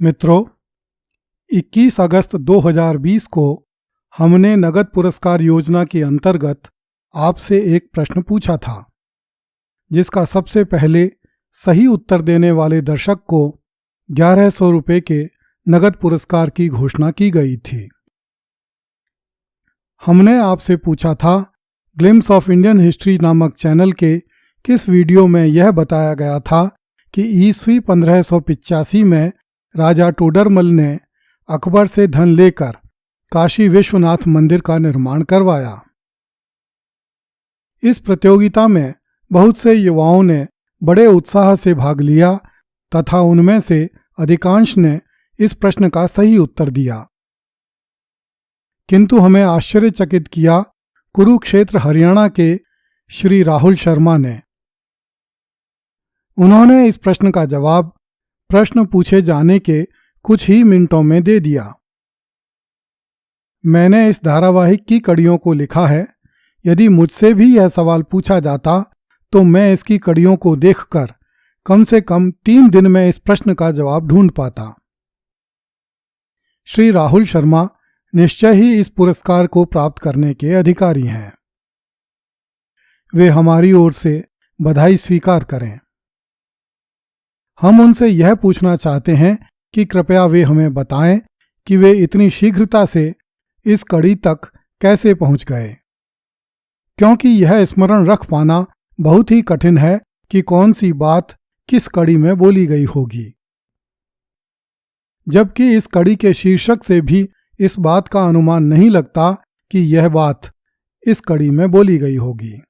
मित्रों, 21 अगस्त 2020 को हमने नगद पुरस्कार योजना के अंतर्गत आपसे एक प्रश्न पूछा था, जिसका सबसे पहले सही उत्तर देने वाले दर्शक को 1100 रुपये के नगद पुरस्कार की घोषणा की गई थी। हमने आपसे पूछा था, ग्लिम्स ऑफ इंडियन हिस्ट्री नामक चैनल के किस वीडियो में यह बताया गया था कि ईस्वी 1585 में राजा टोडरमल ने अकबर से धन लेकर काशी विश्वनाथ मंदिर का निर्माण करवाया। इस प्रतियोगिता में बहुत से युवाओं ने बड़े उत्साह से भाग लिया तथा उनमें से अधिकांश ने इस प्रश्न का सही उत्तर दिया, किंतु हमें आश्चर्यचकित किया कुरुक्षेत्र हरियाणा के श्री राहुल शर्मा ने। उन्होंने इस प्रश्न का जवाब प्रश्न पूछे जाने के कुछ ही मिनटों में दे दिया। मैंने इस धारावाहिक की कड़ियों को लिखा है। यदि मुझसे भी यह सवाल पूछा जाता तो मैं इसकी कड़ियों को देखकर कम से कम 3 दिन में इस प्रश्न का जवाब ढूंढ पाता। श्री राहुल शर्मा निश्चय ही इस पुरस्कार को प्राप्त करने के अधिकारी हैं। वे हमारी ओर से बधाई स्वीकार करें। हम उनसे यह पूछना चाहते हैं कि कृपया वे हमें बताएं कि वे इतनी शीघ्रता से इस कड़ी तक कैसे पहुंच गए, क्योंकि यह स्मरण रख पाना बहुत ही कठिन है कि कौन सी बात किस कड़ी में बोली गई होगी, जबकि इस कड़ी के शीर्षक से भी इस बात का अनुमान नहीं लगता कि यह बात इस कड़ी में बोली गई होगी।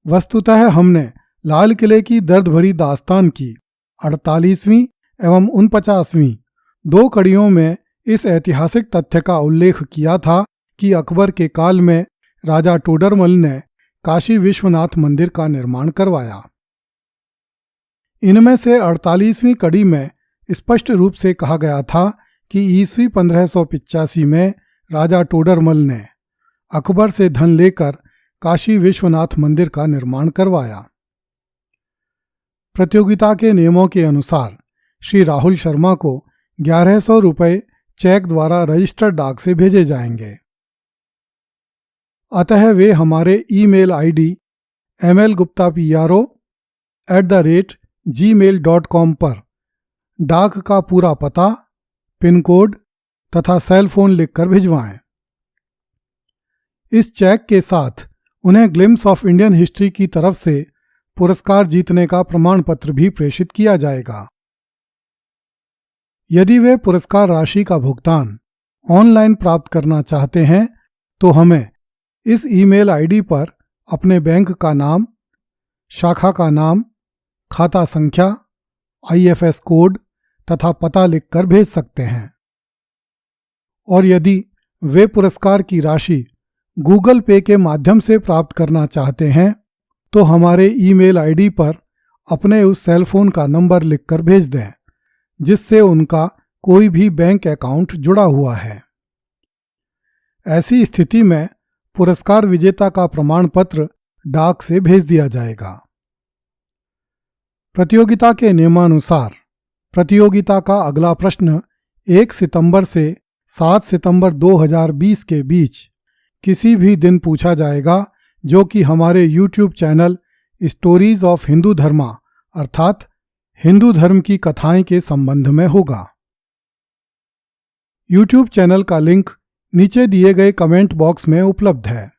वस्तुतः हमने लाल किले की दर्द भरी दास्तान की 48वीं एवं 49वीं 2 कड़ियों में इस ऐतिहासिक तथ्य का उल्लेख किया था कि अकबर के काल में राजा टोडरमल ने काशी विश्वनाथ मंदिर का निर्माण करवाया। इनमें से 48वीं कड़ी में स्पष्ट रूप से कहा गया था कि ईस्वी 1585 में राजा टोडरमल ने अकबर से धन लेकर काशी विश्वनाथ मंदिर का निर्माण करवाया। प्रतियोगिता के नियमों के अनुसार श्री राहुल शर्मा को 1100 रुपये चेक द्वारा रजिस्टर्ड डाक से भेजे जाएंगे। अतः वे हमारे ईमेल आईडी mlguptapro@gmail.com पर डाक का पूरा पता, पिन कोड तथा सेल फोन लिखकर भिजवाएं। इस चेक के साथ उन्हें ग्लिम्स ऑफ इंडियन हिस्ट्री की तरफ से पुरस्कार जीतने का प्रमाण पत्र भी प्रेषित किया जाएगा। यदि वे पुरस्कार राशि का भुगतान ऑनलाइन प्राप्त करना चाहते हैं तो हमें इस ईमेल आईडी पर अपने बैंक का नाम, शाखा का नाम, खाता संख्या, IFS कोड तथा पता लिखकर भेज सकते हैं। और यदि वे पुरस्कार की राशि गूगल पे के माध्यम से प्राप्त करना चाहते हैं तो हमारे ईमेल आईडी पर अपने उस सेल फोन का नंबर लिखकर भेज दें जिससे उनका कोई भी बैंक अकाउंट जुड़ा हुआ है। ऐसी स्थिति में पुरस्कार विजेता का प्रमाण पत्र डाक से भेज दिया जाएगा। प्रतियोगिता के नियमानुसार प्रतियोगिता का अगला प्रश्न 1 सितंबर से 7 सितंबर 2020 के बीच किसी भी दिन पूछा जाएगा, जो कि हमारे YouTube channel stories of Hindu Dharma अर्थात हिंदू धर्म की कथाएं के संबंध में होगा। YouTube चैनल का लिंक नीचे दिए गए कमेंट बॉक्स में उपलब्ध है।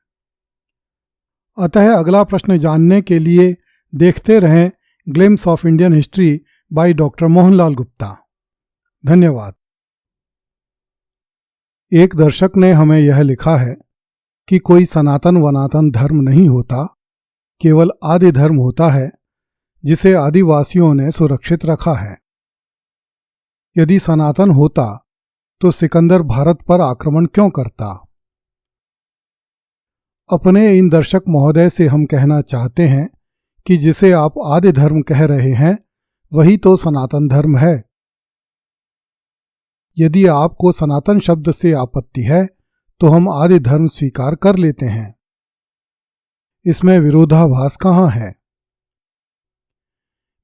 अतः अगला प्रश्न जानने के लिए देखते रहें glimpse of Indian history by doctor Mohanlal Gupta. धन्यवाद। एक दर्शक ने हमें यह लिखा है कि कोई सनातन वनातन धर्म नहीं होता, केवल आदि धर्म होता है जिसे आदिवासियों ने सुरक्षित रखा है। यदि सनातन होता तो सिकंदर भारत पर आक्रमण क्यों करता? अपने इन दर्शक महोदय से हम कहना चाहते हैं कि जिसे आप आदि धर्म कह रहे हैं वही तो सनातन धर्म है। यदि आपको सनातन शब्द से आपत्ति है तो हम आदि धर्म स्वीकार कर लेते हैं। इसमें विरोधाभास कहाँ है?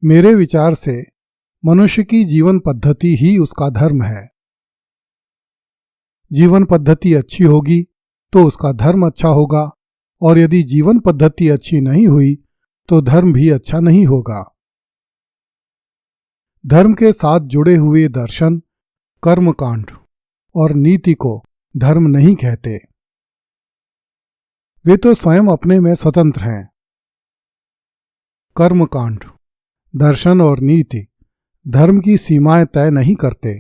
मेरे विचार से मनुष्य की जीवन पद्धति ही उसका धर्म है। जीवन पद्धति अच्छी होगी तो उसका धर्म अच्छा होगा, और यदि जीवन पद्धति अच्छी नहीं हुई तो धर्म भी अच्छा नहीं होगा। धर्म के साथ जुड़े हुए दर्शन, कर्मकांड और नीति को धर्म नहीं कहते। वे तो स्वयं अपने में स्वतंत्र हैं। कर्मकांड, दर्शन और नीति धर्म की सीमाएं तय नहीं करते।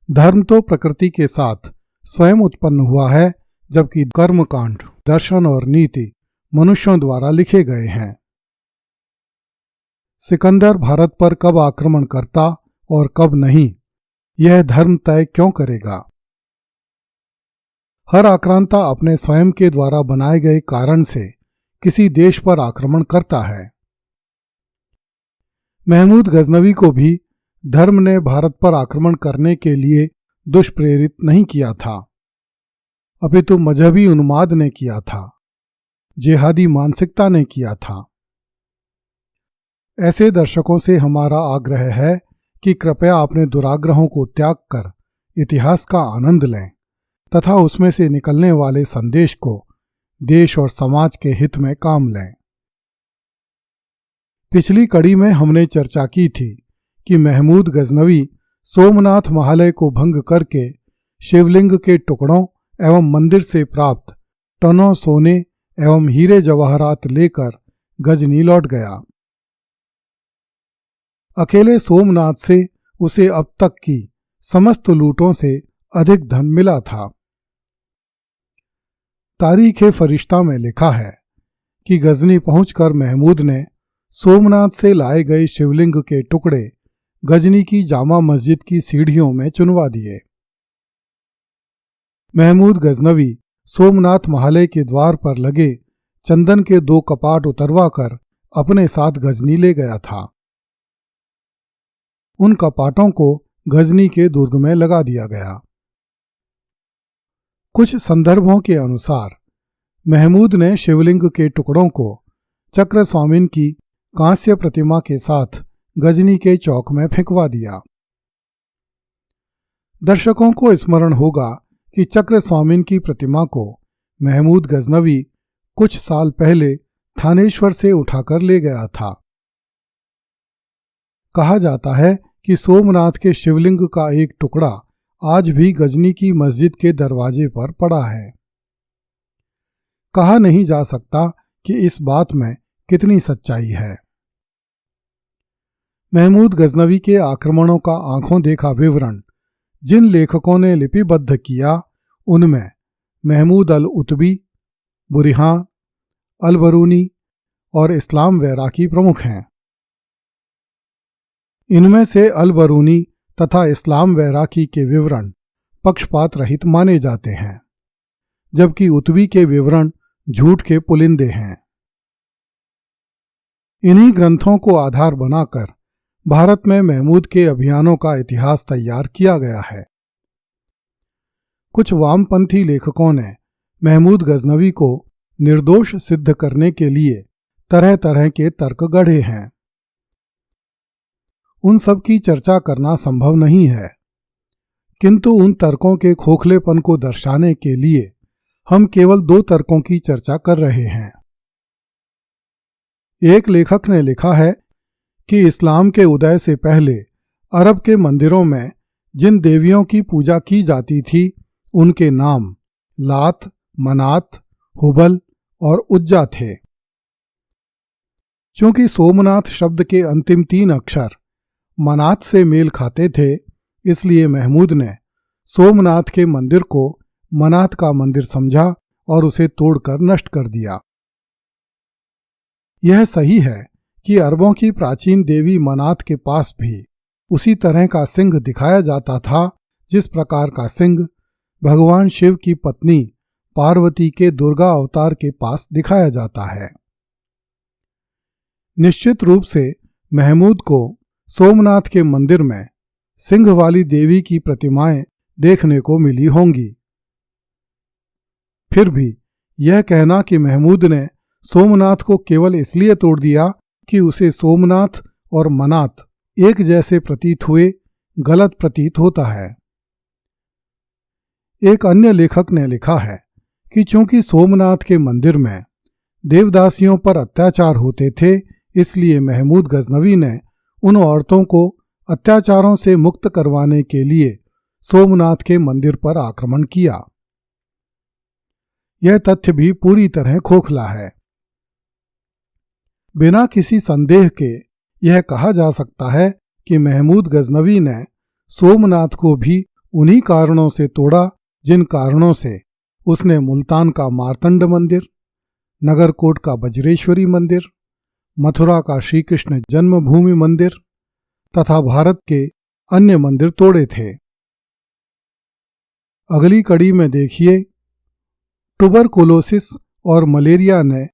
धर्म तो प्रकृति के साथ स्वयं उत्पन्न हुआ है, जबकि कर्मकांड, दर्शन और नीति मनुष्यों द्वारा लिखे गए हैं। सिकंदर भारत पर कब आक्रमण करता और कब नहीं, यह धर्म तय क्यों करेगा? हर आक्रांता अपने स्वयं के द्वारा बनाए गए कारण से किसी देश पर आक्रमण करता है। महमूद गजनवी को भी धर्म ने भारत पर आक्रमण करने के लिए दुष्प्रेरित नहीं किया था, अपितु मजहबी उन्माद ने किया था, जिहादी मानसिकता ने किया था। ऐसे दर्शकों से हमारा आग्रह है कि कृपया अपने दुराग्रहों को त्याग कर इतिहास का आनंद लें तथा उसमें से निकलने वाले संदेश को देश और समाज के हित में काम लें। पिछली कड़ी में हमने चर्चा की थी कि महमूद गजनवी सोमनाथ महालय को भंग करके शिवलिंग के टुकड़ों एवं मंदिर से प्राप्त टनों सोने एवं हीरे जवाहरात लेकर गजनी लौट गया। अकेले सोमनाथ से उसे अब तक की समस्त लूटों से अधिक धन मिला था। तारीख-ए-फरिश्ता में लिखा है कि गजनी पहुंचकर महमूद ने सोमनाथ से लाए गए शिवलिंग के टुकड़े गजनी की जामा मस्जिद की सीढ़ियों में चुनवा दिए। महमूद गजनवी सोमनाथ महालय के द्वार पर लगे चंदन के 2 कपाट उतरवा कर अपने साथ गजनी ले गया था। उन कपाटों को गजनी के दुर्ग में लगा दिया गया। कुछ संदर्भों के अनुसार महमूद ने शिवलिंग के टुकड़ों को चक्र स्वामिन की कांस्य प्रतिमा के साथ गजनी के चौक में फेंकवा दिया। दर्शकों को स्मरण होगा कि चक्र स्वामिन की प्रतिमा को महमूद गजनवी कुछ साल पहले थानेश्वर से उठाकर ले गया था। कहा जाता है कि सोमनाथ के शिवलिंग का एक टुकड़ा आज भी गजनी की मस्जिद के दरवाजे पर पड़ा है। कहा नहीं जा सकता कि इस बात में कितनी सच्चाई है। महमूद गजनवी के आक्रमणों का आंखों देखा विवरण जिन लेखकों ने लिपिबद्ध किया, उनमें महमूद अल उतबी, बुरिहान, अल बरूनी और इस्लाम वैराकी प्रमुख हैं। इनमें से अल बरूनी तथा इस्लाम वैराकी के विवरण पक्षपात रहित माने जाते हैं, जबकि उतबी के विवरण झूठ के पुलिंदे हैं। इन्हीं ग्रंथों को आधार बनाकर भारत में महमूद के अभियानों का इतिहास तैयार किया गया है। कुछ वामपंथी लेखकों ने महमूद गजनवी को निर्दोष सिद्ध करने के लिए तरह तरह के तर्क गढ़े हैं। उन सब की चर्चा करना संभव नहीं है, किंतु उन तर्कों के खोखलेपन को दर्शाने के लिए हम केवल 2 तर्कों की चर्चा कर रहे हैं। एक लेखक ने लिखा है कि इस्लाम के उदय से पहले अरब के मंदिरों में जिन देवियों की पूजा की जाती थी, उनके नाम लात, मनात, हुबल और उज्जा थे। चूंकि सोमनाथ शब्द के अंतिम 3 अक्षर मनात से मेल खाते थे, इसलिए महमूद ने सोमनाथ के मंदिर को मनात का मंदिर समझा और उसे तोड़कर नष्ट कर दिया। यह सही है कि अरबों की प्राचीन देवी मनात के पास भी उसी तरह का सिंह दिखाया जाता था, जिस प्रकार का सिंह भगवान शिव की पत्नी पार्वती के दुर्गा अवतार के पास दिखाया जाता है। निश्चित रूप से महमूद को सोमनाथ के मंदिर में सिंह वाली देवी की प्रतिमाएं देखने को मिली होंगी। फिर भी यह कहना कि महमूद ने सोमनाथ को केवल इसलिए तोड़ दिया कि उसे सोमनाथ और मनात एक जैसे प्रतीत हुए, गलत प्रतीत होता है। एक अन्य लेखक ने लिखा है कि चूंकि सोमनाथ के मंदिर में देवदासियों पर अत्याचार होते थे, इसलिए महमूद गजनवी ने उन औरतों को अत्याचारों से मुक्त करवाने के लिए सोमनाथ के मंदिर पर आक्रमण किया। यह तथ्य भी पूरी तरह खोखला है। बिना किसी संदेह के यह कहा जा सकता है कि महमूद गजनवी ने सोमनाथ को भी उन्हीं कारणों से तोड़ा जिन कारणों से उसने मुल्तान का मार्तंड मंदिर, नगरकोट का बज्रेश्वरी मंदिर, मथुरा का श्री कृष्ण जन्मभूमि मंदिर तथा भारत के अन्य मंदिर तोड़े थे। अगली कड़ी में देखिए, ट्यूबरकुलोसिस और मलेरिया ने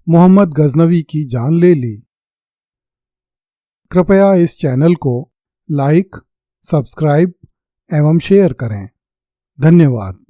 मोहम्मद गजनवी की जान ले ली। कृपया इस चैनल को लाइक, सब्सक्राइब एवं शेयर करें। धन्यवाद।